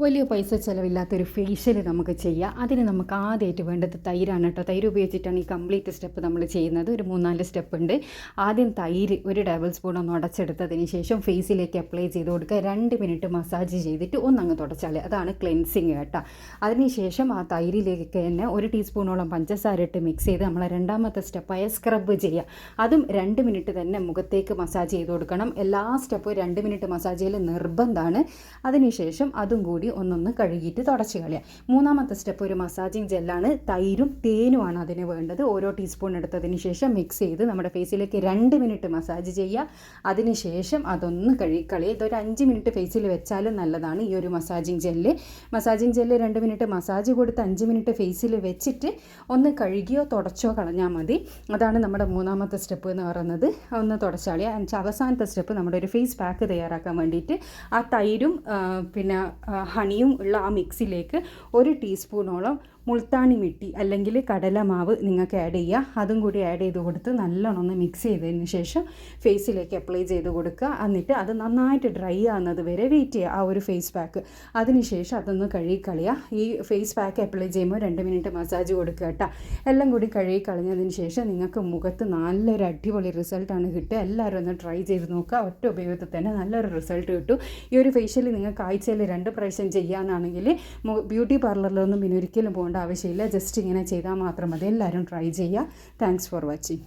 വലിയ പൈസ ചിലവില്ലാത്തൊരു ഫേഷ്യൽ നമുക്ക് ചെയ്യാം. അതിന് നമുക്ക് ആദ്യമായിട്ട് വേണ്ടത് തൈരാണ് കേട്ടോ. തൈര് ഉപയോഗിച്ചിട്ടാണ് ഈ കംപ്ലീറ്റ് സ്റ്റെപ്പ് നമ്മൾ ചെയ്യുന്നത്. ഒരു 3-4 സ്റ്റെപ്പ് ഉണ്ട്. ആദ്യം തൈര് ഒരു ടേബിൾ സ്പൂൺ ഒന്ന് ഉടച്ചെടുത്തതിന് ശേഷം ഫേസിലേക്ക് അപ്ലൈ ചെയ്ത് കൊടുക്കുക. 2 മിനിറ്റ് മസാജ് ചെയ്തിട്ട് ഒന്നങ്ങ് തുടച്ചാൽ അതാണ് ക്ലെൻസിങ് കേട്ടോ. അതിനുശേഷം ആ തൈരിലേക്ക് തന്നെ 1 ടീസ്പൂണോളം പഞ്ചസാര ഇട്ട് മിക്സ് ചെയ്ത് നമ്മളെ രണ്ടാമത്തെ സ്റ്റെപ്പായ സ്ക്രബ് ചെയ്യുക. അതും 2 മിനിറ്റ് തന്നെ മുഖത്തേക്ക് മസാജ് ചെയ്ത് കൊടുക്കണം. എല്ലാ സ്റ്റെപ്പും 2 മിനിറ്റ് മസാജ് ചെയ്യൽ നിർബന്ധമാണ്. അതിനുശേഷം അതും കൂടി ഒന്നൊന്ന് കഴുകിയിട്ട് തുടച്ച് കളയുക. മൂന്നാമത്തെ സ്റ്റെപ്പ് ഒരു മസാജിങ് ജെല്ലാണ്. തൈരും തേനുമാണ് അതിന് വേണ്ടത്. ഓരോ ടീസ്പൂൺ എടുത്തതിന് ശേഷം മിക്സ് ചെയ്ത് നമ്മുടെ ഫേസിലേക്ക് 2 മിനിറ്റ് മസാജ് ചെയ്യുക. അതിനുശേഷം അതൊന്ന് കഴുകിക്കളയുക. ഇതൊരു 5 മിനിറ്റ് ഫേസിൽ വെച്ചാലും നല്ലതാണ് ഈ ഒരു മസാജിങ് ജെല്ല്. 2 മിനിറ്റ് മസാജ് കൊടുത്ത് 5 മിനിറ്റ് ഫേസിൽ വെച്ചിട്ട് ഒന്ന് കഴുകിയോ തുടച്ചോ കളഞ്ഞാൽ മതി. അതാണ് നമ്മുടെ മൂന്നാമത്തെ സ്റ്റെപ്പ് എന്ന് പറയുന്നത്. ഒന്ന് തുടച്ചാളിയ. അവസാനത്തെ സ്റ്റെപ്പ് നമ്മുടെ ഒരു ഫേസ് പാക്ക് തയ്യാറാക്കാൻ വേണ്ടിയിട്ട് ആ തൈരും പിന്നെ ഹണിയും ഉള്ള ആ മിക്സിലേക്ക് 1 ടീസ്പൂണോളം മുൾത്താണി മിട്ടി അല്ലെങ്കിൽ കടലമാവ് നിങ്ങൾക്ക് ആഡ് ചെയ്യുക. അതും കൂടി ആഡ് ചെയ്ത് കൊടുത്ത് നല്ലോണം ഒന്ന് മിക്സ് ചെയ്തതിന് ശേഷം ഫേസിലേക്ക് അപ്ലൈ ചെയ്ത് കൊടുക്കുക. എന്നിട്ട് അത് നന്നായിട്ട് ഡ്രൈ ആകുന്നത് വരെ വെയിറ്റ് ചെയ്യുക ആ ഒരു ഫേസ് പാക്ക്. അതിനുശേഷം അതൊന്ന് കഴുകിക്കളയുക. ഈ ഫേസ് പാക്ക് അപ്ലൈ ചെയ്യുമ്പോൾ 2 മിനിറ്റ് മസാജ് കൊടുക്കുക കേട്ടോ. എല്ലാം കൂടി കഴുകിക്കളഞ്ഞതിന് ശേഷം നിങ്ങൾക്ക് മുഖത്ത് നല്ലൊരു അടിപൊളി റിസൾട്ടാണ് കിട്ടുക. എല്ലാവരും ഒന്ന് ട്രൈ ചെയ്ത് നോക്കുക. ഒറ്റ ഉപയോഗത്തിൽ തന്നെ നല്ലൊരു റിസൾട്ട് കിട്ടും. ഈ ഒരു ഫേഷ്യൽ നിങ്ങൾക്ക് ആഴ്ചയിൽ 2 പ്രാവശ്യം ചെയ്യാനാണെങ്കിൽ ബ്യൂട്ടി പാർലറിലൊന്നും പിന്നെ ഒരിക്കലും പോകേണ്ട ആവശ്യമില്ല. ജസ്റ്റ് ഇങ്ങനെ ചെയ്താൽ മാത്രം മതി. എല്ലാവരും ട്രൈ ചെയ്യുക. Thanks for watching.